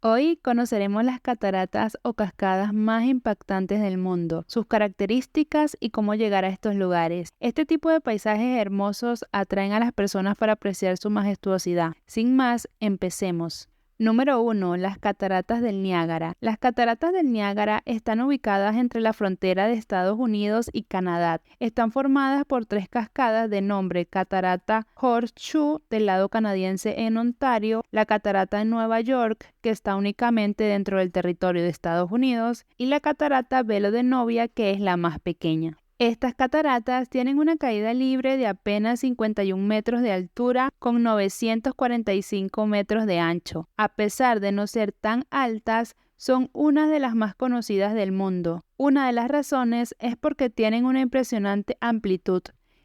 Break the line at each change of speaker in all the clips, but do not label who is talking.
Hoy conoceremos las cataratas o cascadas más impactantes del mundo, sus características y cómo llegar a estos lugares. Este tipo de paisajes hermosos atraen a las personas para apreciar su majestuosidad. Sin más, empecemos. Número 1. Las cataratas del Niágara. Las cataratas del Niágara están ubicadas entre la frontera de Estados Unidos y Canadá. Están formadas por tres cascadas de nombre Catarata Horseshoe del lado canadiense en Ontario, la catarata de Nueva York, que está únicamente dentro del territorio de Estados Unidos, y la catarata Velo de Novia, que es la más pequeña. Estas cataratas tienen una caída libre de apenas 51 metros de altura con 945 metros de ancho. A pesar de no ser tan altas, son una de las más conocidas del mundo. Una de las razones es porque tienen una impresionante amplitud,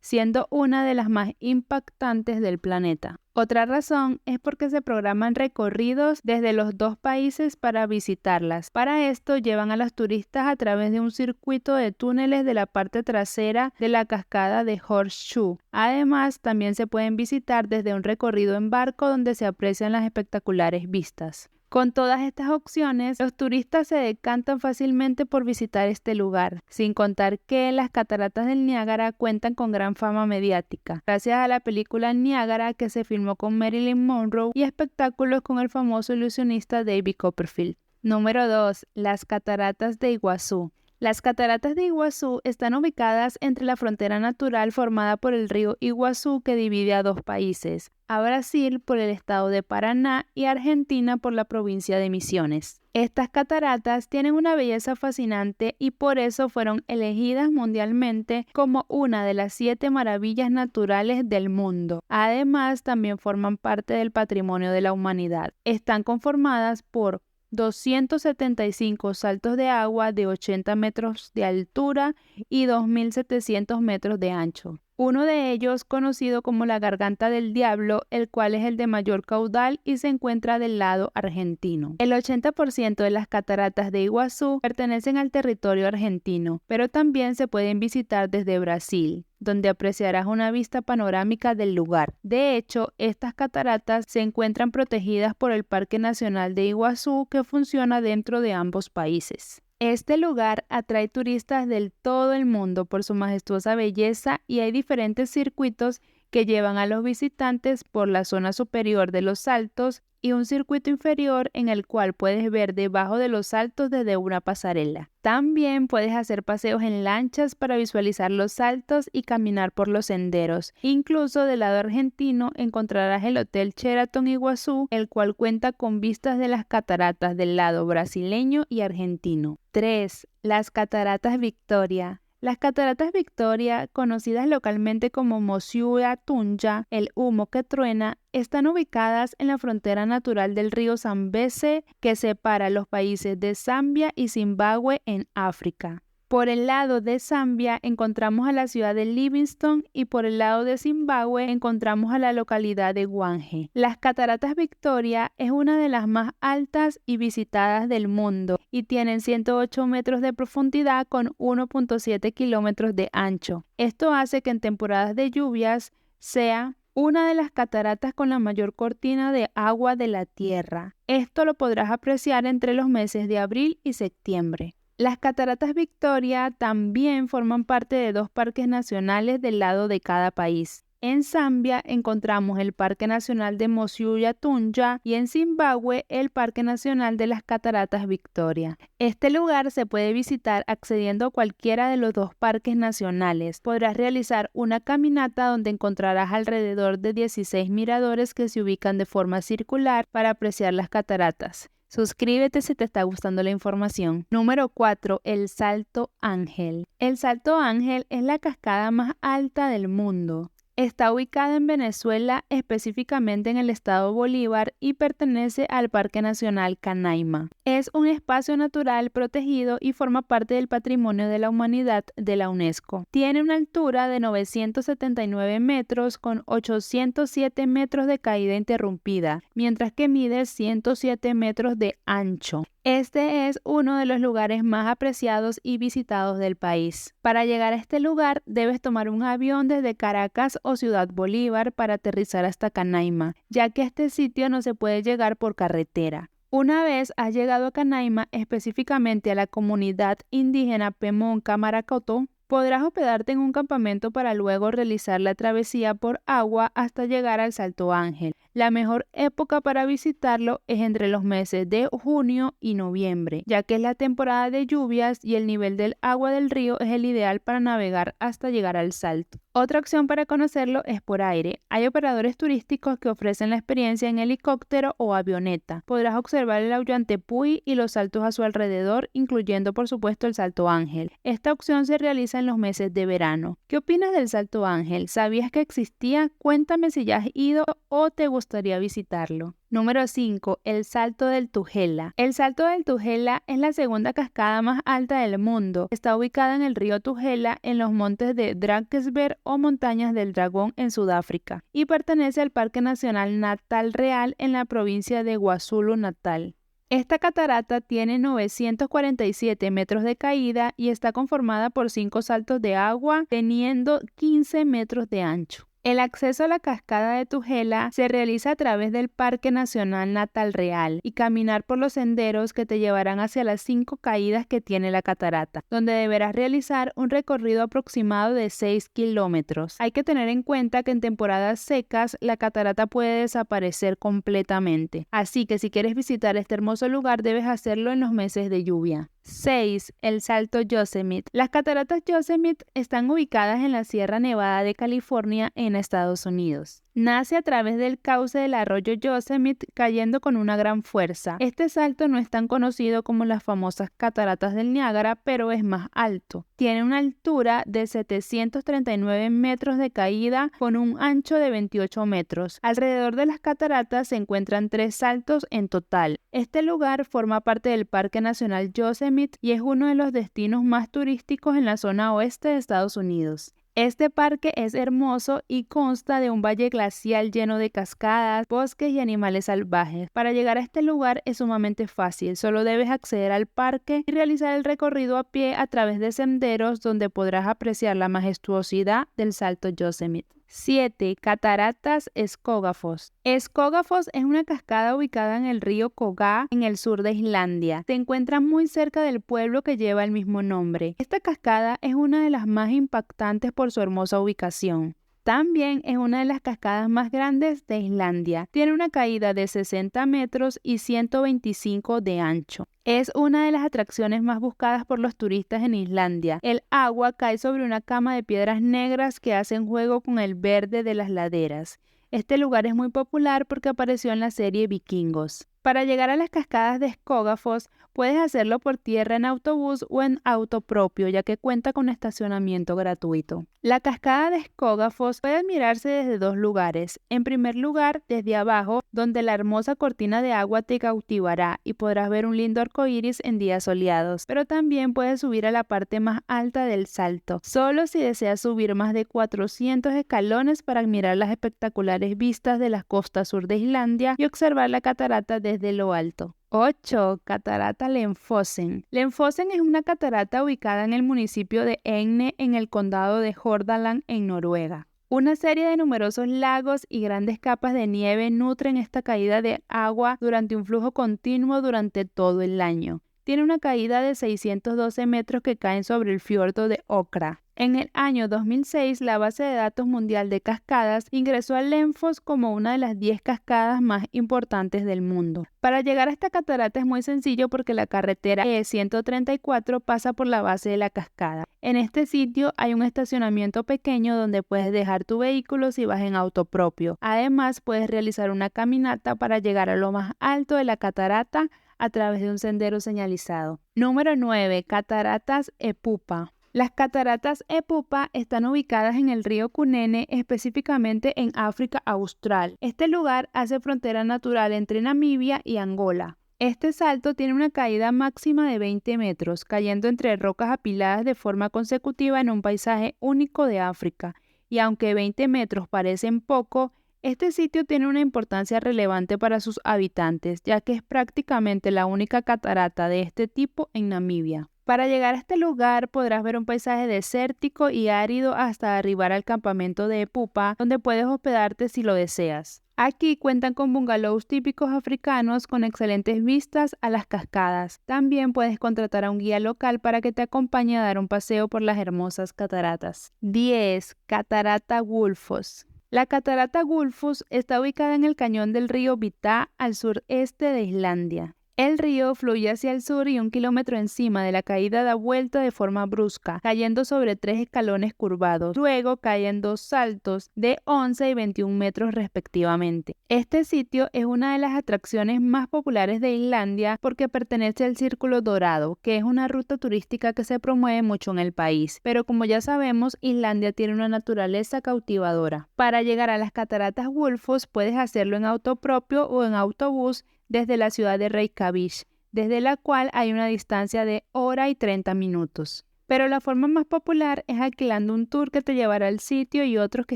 siendo una de las más impactantes del planeta. Otra razón es porque se programan recorridos desde los dos países para visitarlas. Para esto llevan a los turistas a través de un circuito de túneles de la parte trasera de la cascada de Horseshoe. Además, también se pueden visitar desde un recorrido en barco donde se aprecian las espectaculares vistas. Con todas estas opciones, los turistas se decantan fácilmente por visitar este lugar, sin contar que las cataratas del Niágara cuentan con gran fama mediática, gracias a la película Niágara que se filmó con Marilyn Monroe y espectáculos con el famoso ilusionista David Copperfield. Número 2. Las cataratas de Iguazú. Las cataratas de Iguazú están ubicadas entre la frontera natural formada por el río Iguazú que divide a dos países, a Brasil por el estado de Paraná y a Argentina por la provincia de Misiones. Estas cataratas tienen una belleza fascinante y por eso fueron elegidas mundialmente como una de las 7 maravillas naturales del mundo. Además, también forman parte del patrimonio de la humanidad. Están conformadas por 275 saltos de agua de 80 metros de altura y 2.700 metros de ancho. Uno de ellos, conocido como la Garganta del Diablo, el cual es el de mayor caudal y se encuentra del lado argentino. El 80% de las cataratas de Iguazú pertenecen al territorio argentino, pero también se pueden visitar desde Brasil, donde apreciarás una vista panorámica del lugar. De hecho, estas cataratas se encuentran protegidas por el Parque Nacional de Iguazú, que funciona dentro de ambos países. Este lugar atrae turistas del todo el mundo por su majestuosa belleza y hay diferentes circuitos que llevan a los visitantes por la zona superior de los saltos y un circuito inferior en el cual puedes ver debajo de los saltos desde una pasarela. También puedes hacer paseos en lanchas para visualizar los saltos y caminar por los senderos. Incluso del lado argentino encontrarás el Hotel Sheraton Iguazú, el cual cuenta con vistas de las cataratas del lado brasileño y argentino. 3. Las Cataratas Victoria. Las cataratas Victoria, conocidas localmente como Mosiua Tunja, el humo que truena, están ubicadas en la frontera natural del río Zambeze que separa los países de Zambia y Zimbabue en África. Por el lado de Zambia encontramos a la ciudad de Livingstone y por el lado de Zimbabue encontramos a la localidad de Hwange. Las cataratas Victoria es una de las más altas y visitadas del mundo y tienen 108 metros de profundidad con 1.7 kilómetros de ancho. Esto hace que en temporadas de lluvias sea una de las cataratas con la mayor cortina de agua de la Tierra. Esto lo podrás apreciar entre los meses de abril y septiembre. Las cataratas Victoria también forman parte de dos parques nacionales del lado de cada país. En Zambia encontramos el Parque Nacional de Mosiuya Tunja y en Zimbabue el Parque Nacional de las Cataratas Victoria. Este lugar se puede visitar accediendo a cualquiera de los dos parques nacionales. Podrás realizar una caminata donde encontrarás alrededor de 16 miradores que se ubican de forma circular para apreciar las cataratas. Suscríbete si te está gustando la información. Número 4. El Salto Ángel. El Salto Ángel es la cascada más alta del mundo. Está ubicada en Venezuela, específicamente en el estado Bolívar y pertenece al Parque Nacional Canaima. Es un espacio natural protegido y forma parte del Patrimonio de la Humanidad de la UNESCO. Tiene una altura de 979 metros con 807 metros de caída interrumpida, mientras que mide 107 metros de ancho. Este es uno de los lugares más apreciados y visitados del país. Para llegar a este lugar debes tomar un avión desde Caracas o Ciudad Bolívar para aterrizar hasta Canaima, ya que a este sitio no se puede llegar por carretera. Una vez has llegado a Canaima, específicamente a la comunidad indígena Pemonca Maracoto, podrás hospedarte en un campamento para luego realizar la travesía por agua hasta llegar al Salto Ángel. La mejor época para visitarlo es entre los meses de junio y noviembre, ya que es la temporada de lluvias y el nivel del agua del río es el ideal para navegar hasta llegar al salto. Otra opción para conocerlo es por aire. Hay operadores turísticos que ofrecen la experiencia en helicóptero o avioneta. Podrás observar el Ollantaytambo y los saltos a su alrededor, incluyendo por supuesto el Salto Ángel. Esta opción se realiza en los meses de verano. ¿Qué opinas del Salto Ángel? ¿Sabías que existía? Cuéntame si ya has ido o te gustaría visitarlo. Número 5. El Salto del Tugela. El Salto del Tugela es la segunda cascada más alta del mundo. Está ubicada en el río Tugela, en los montes de Drakensberg o Montañas del Dragón en Sudáfrica, y pertenece al Parque Nacional Natal Real en la provincia de KwaZulu-Natal. Esta catarata tiene 947 metros de caída y está conformada por 5 saltos de agua, teniendo 15 metros de ancho. El acceso a la cascada de Tugela se realiza a través del Parque Nacional Natal Real y caminar por los senderos que te llevarán hacia las 5 caídas que tiene la catarata, donde deberás realizar un recorrido aproximado de 6 kilómetros. Hay que tener en cuenta que en temporadas secas la catarata puede desaparecer completamente, así que si quieres visitar este hermoso lugar debes hacerlo en los meses de lluvia. 6. El Salto Yosemite. Las cataratas Yosemite están ubicadas en la Sierra Nevada de California en Estados Unidos. Nace a través del cauce del arroyo Yosemite cayendo con una gran fuerza. Este salto no es tan conocido como las famosas cataratas del Niágara, pero es más alto. Tiene una altura de 739 metros de caída con un ancho de 28 metros. Alrededor de las cataratas se encuentran 3 saltos en total. Este lugar forma parte del Parque Nacional Yosemite y es uno de los destinos más turísticos en la zona oeste de Estados Unidos. Este parque es hermoso y consta de un valle glacial lleno de cascadas, bosques y animales salvajes. Para llegar a este lugar es sumamente fácil, solo debes acceder al parque y realizar el recorrido a pie a través de senderos donde podrás apreciar la majestuosidad del Salto Yosemite. 7. Cataratas Skogafos. Skogafos es una cascada ubicada en el río Kogá, en el sur de Islandia. Se encuentra muy cerca del pueblo que lleva el mismo nombre. Esta cascada es una de las más impactantes por su hermosa ubicación. También es una de las cascadas más grandes de Islandia. Tiene una caída de 60 metros y 125 de ancho. Es una de las atracciones más buscadas por los turistas en Islandia. El agua cae sobre una cama de piedras negras que hacen juego con el verde de las laderas. Este lugar es muy popular porque apareció en la serie Vikingos. Para llegar a las cascadas de Skogafos, puedes hacerlo por tierra en autobús o en auto propio, ya que cuenta con estacionamiento gratuito. La cascada de Skogafos puede admirarse desde 2 lugares. En primer lugar, desde abajo, donde la hermosa cortina de agua te cautivará y podrás ver un lindo arco iris en días soleados. Pero también puedes subir a la parte más alta del salto, solo si deseas subir más de 400 escalones para admirar las espectaculares vistas de la costa sur de Islandia y observar la catarata desde lo alto. 8. Catarata Lenfossen. Lenfossen es una catarata ubicada en el municipio de Egne, en el condado de Hordaland, en Noruega. Una serie de numerosos lagos y grandes capas de nieve nutren esta caída de agua durante un flujo continuo durante todo el año. Tiene una caída de 612 metros que caen sobre el fiordo de Okra. En el año 2006, la base de datos mundial de cascadas ingresó a Lenfoss como una de las 10 cascadas más importantes del mundo. Para llegar a esta catarata es muy sencillo porque la carretera E134 pasa por la base de la cascada. En este sitio hay un estacionamiento pequeño donde puedes dejar tu vehículo si vas en auto propio. Además, puedes realizar una caminata para llegar a lo más alto de la catarata a través de un sendero señalizado. Número 9. Cataratas Epupa. Las cataratas Epupa están ubicadas en el río Cunene, específicamente en África Austral. Este lugar hace frontera natural entre Namibia y Angola. Este salto tiene una caída máxima de 20 metros, cayendo entre rocas apiladas de forma consecutiva en un paisaje único de África. Y aunque 20 metros parecen poco, este sitio tiene una importancia relevante para sus habitantes, ya que es prácticamente la única catarata de este tipo en Namibia. Para llegar a este lugar podrás ver un paisaje desértico y árido hasta arribar al campamento de Epupa, donde puedes hospedarte si lo deseas. Aquí cuentan con bungalows típicos africanos con excelentes vistas a las cascadas. También puedes contratar a un guía local para que te acompañe a dar un paseo por las hermosas cataratas. 10. Catarata Gulfos. La catarata Gulfos está ubicada en el cañón del río Vitá al sureste de Islandia. El río fluye hacia el sur y 1 kilómetro encima de la caída da vuelta de forma brusca, cayendo sobre 3 escalones curvados. Luego cae en 2 saltos de 11 y 21 metros respectivamente. Este sitio es una de las atracciones más populares de Islandia porque pertenece al Círculo Dorado, que es una ruta turística que se promueve mucho en el país. Pero como ya sabemos, Islandia tiene una naturaleza cautivadora. Para llegar a las cataratas Gulfos puedes hacerlo en auto propio o en autobús desde la ciudad de Reykjavik, desde la cual hay una distancia de 1 hora y 30 minutos. Pero la forma más popular es alquilando un tour que te llevará al sitio y otros que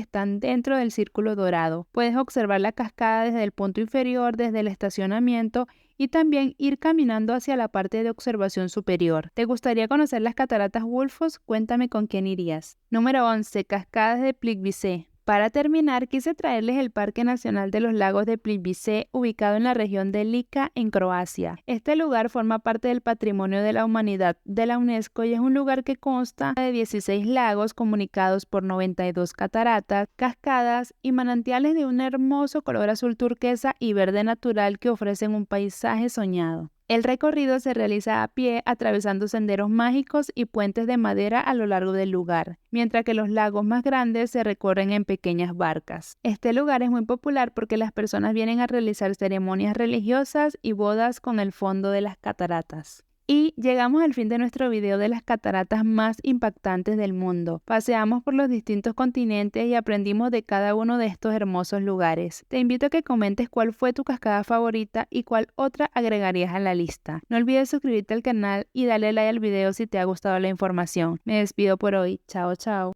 están dentro del Círculo Dorado. Puedes observar la cascada desde el punto inferior, desde el estacionamiento y también ir caminando hacia la parte de observación superior. ¿Te gustaría conocer las cataratas Gulfos? Cuéntame con quién irías. Número 11. Cascadas de Plitvice. Para terminar, quise traerles el Parque Nacional de los Lagos de Plitvice, ubicado en la región de Lika, en Croacia. Este lugar forma parte del Patrimonio de la Humanidad de la UNESCO y es un lugar que consta de 16 lagos comunicados por 92 cataratas, cascadas y manantiales de un hermoso color azul turquesa y verde natural que ofrecen un paisaje soñado. El recorrido se realiza a pie atravesando senderos mágicos y puentes de madera a lo largo del lugar, mientras que los lagos más grandes se recorren en pequeñas barcas. Este lugar es muy popular porque las personas vienen a realizar ceremonias religiosas y bodas con el fondo de las cataratas. Y llegamos al fin de nuestro video de las cataratas más impactantes del mundo. Paseamos por los distintos continentes y aprendimos de cada uno de estos hermosos lugares. Te invito a que comentes cuál fue tu cascada favorita y cuál otra agregarías a la lista. No olvides suscribirte al canal y darle like al video si te ha gustado la información. Me despido por hoy. Chao, chao.